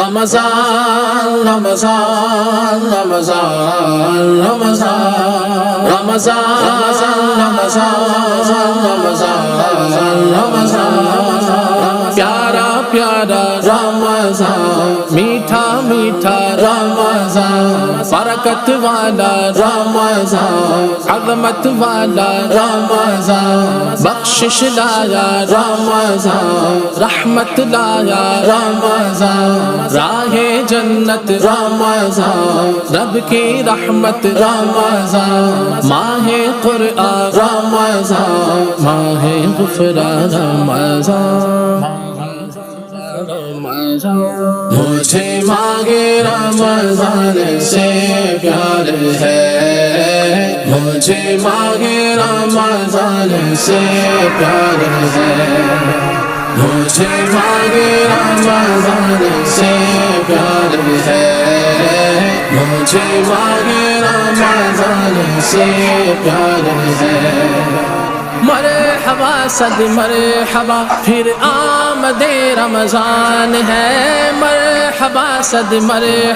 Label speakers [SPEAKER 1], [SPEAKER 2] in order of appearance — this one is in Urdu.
[SPEAKER 1] رمضان رمضان رمضان رمضان رمضان رمضان رمضان پیارا پیارا رمضان میٹھا میٹھا رمضان برکت والا رمضان عظمت والا رمضان بخشش لایا رمضان رحمت لایا رمضان راہ جنت رمضان رب کی رحمت رمضان ماہ قرآن رمضان ماہ غفران رمضان مجھے ماہ رمضان سے پیار ہے مجھے ماہ رمضان سے پیار ہے مجھے ماہ رمضان سے پیار ہے مجھے ماہ رمضان سے پیار ہے مرحبا صد مرحبا پھر آمد رمضان ہے مرحبا صد مرحبا